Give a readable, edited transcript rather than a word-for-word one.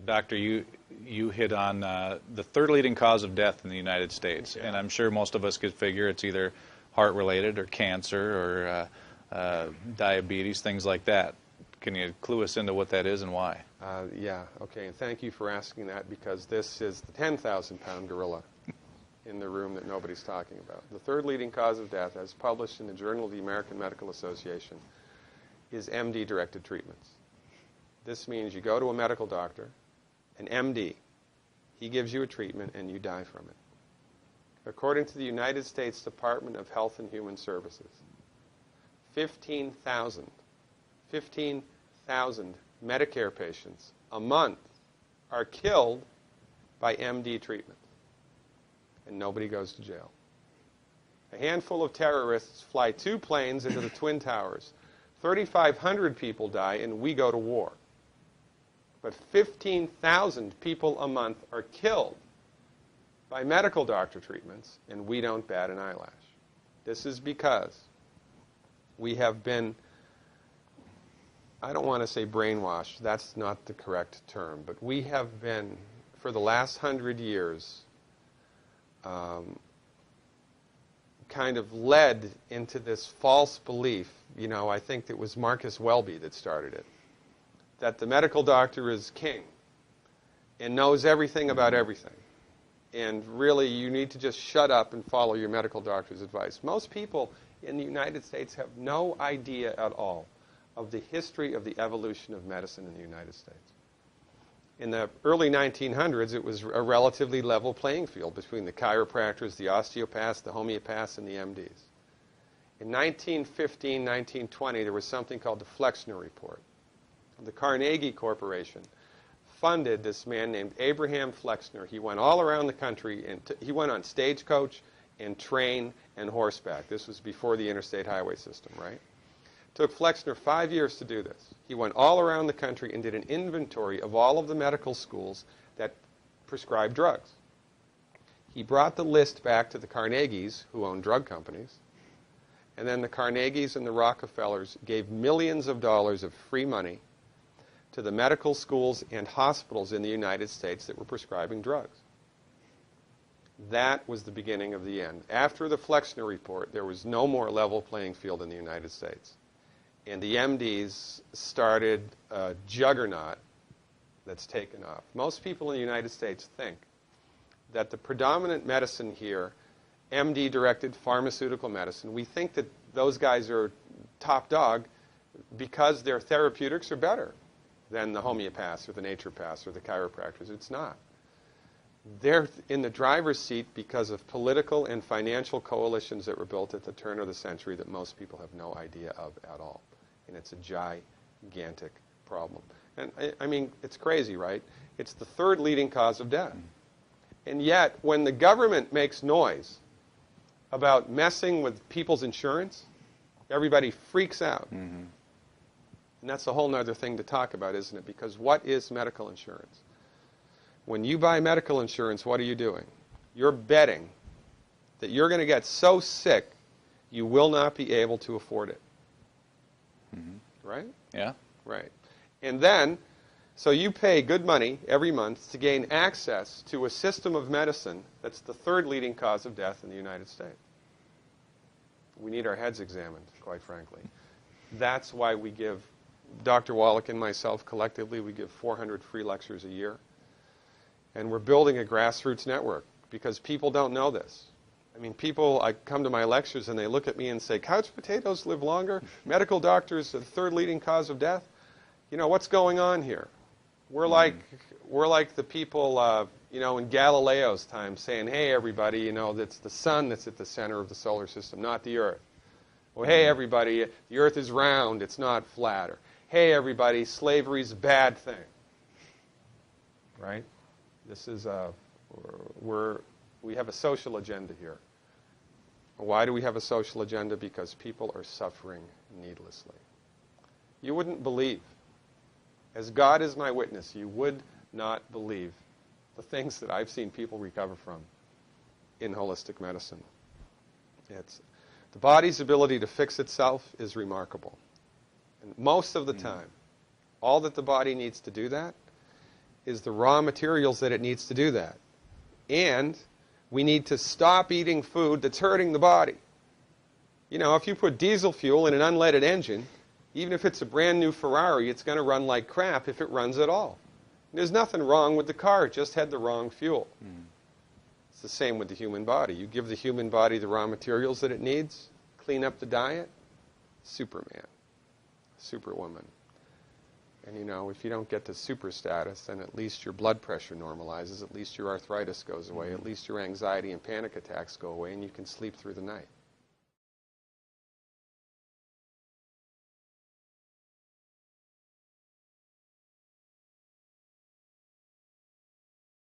Doctor, you hit on the third leading cause of death in the United States, and I'm sure most of us could figure it's either heart-related or cancer or diabetes, things like that. Can you clue us into what that is and why? Yeah, okay, and thank you for asking that, because this is the 10,000-pound gorilla in the room that nobody's talking about. The third leading cause of death, as published in the Journal of the American Medical Association, is MD-directed treatments. This means you go to a medical doctor, an MD. He gives you a treatment and you die from it. According to the United States Department of Health and Human Services, 15,000 Medicare patients a month are killed by MD treatment, and nobody goes to jail. A handful of terrorists fly 2 planes into the Twin Towers. 3,500 people die, and we go to war. But 15,000 people a month are killed by medical doctor treatments, and we don't bat an eyelash. This is because we have been, I don't want to say brainwashed, that's not the correct term, but we have been, for the last 100 years, kind of led into this false belief. You know, I think it was Marcus Welby that started it, that the medical doctor is king and knows everything about everything. And really, you need to just shut up and follow your medical doctor's advice. Most people in the United States have no idea at all of the history of the evolution of medicine in the United States. In the early 1900s, it was a relatively level playing field between the chiropractors, the osteopaths, the homeopaths, and the MDs. In 1915, 1920, there was something called the Flexner Report. The Carnegie Corporation funded this man named Abraham Flexner. He went all around the country, and he went on stagecoach and train and horseback. This was before the interstate highway system, right? It took Flexner 5 years to do this. He went all around the country and did an inventory of all of the medical schools that prescribed drugs. He brought the list back to the Carnegies, who own drug companies, and then the Carnegies and the Rockefellers gave millions of dollars of free money to the medical schools and hospitals in the United States that were prescribing drugs. That was the beginning of the end. After the Flexner Report, there was no more level playing field in the United States. And the MDs started a juggernaut that's taken off. Most people in the United States think that the predominant medicine here, MD-directed pharmaceutical medicine, we think that those guys are top dog because their therapeutics are better than the homeopaths or the naturopaths or the chiropractors. It's not. They're in the driver's seat because of political and financial coalitions that were built at the turn of the century that most people have no idea of at all. And it's a gigantic problem. And I mean, it's crazy, right? It's the third leading cause of death. And yet, when the government makes noise about messing with people's insurance, everybody freaks out. Mm-hmm. And that's a whole other thing to talk about, isn't it? Because what is medical insurance? When you buy medical insurance, what are you doing? You're betting that you're going to get so sick you will not be able to afford it. Mm-hmm. Right? Yeah. Right. And then, so you pay good money every month to gain access to a system of medicine that's the third leading cause of death in the United States. We need our heads examined, quite frankly. That's why we give, Dr. Wallach and myself collectively, we give 400 free lectures a year. And we're building a grassroots network because people don't know this. I mean, people, I come to my lectures and they look at me and say, couch potatoes live longer? Medical doctors are the third leading cause of death? You know, what's going on here? We're like the people, you know, in Galileo's time saying, hey, everybody, you know, it's the sun that's at the center of the solar system, not the Earth. Well, hey, everybody, the Earth is round, it's not flat. Or, hey, everybody, slavery's a bad thing. Right? This is, we have a social agenda here. Why do we have a social agenda? Because people are suffering needlessly. You wouldn't believe, as God is my witness, you would not believe the things that I've seen people recover from in holistic medicine. The body's ability to fix itself is remarkable. And most of the time, all that the body needs to do that is the raw materials that it needs to do that. And we need to stop eating food that's hurting the body. You know, if you put diesel fuel in an unleaded engine, even if it's a brand new Ferrari, it's going to run like crap if it runs at all. There's nothing wrong with the car, it just had the wrong fuel. It's the same with the human body. You give the human body the raw materials that it needs, clean up the diet, Superman, Superwoman. And you know, if you don't get to super status, then at least your blood pressure normalizes, at least your arthritis goes away, at least your anxiety and panic attacks go away, and you can sleep through the night.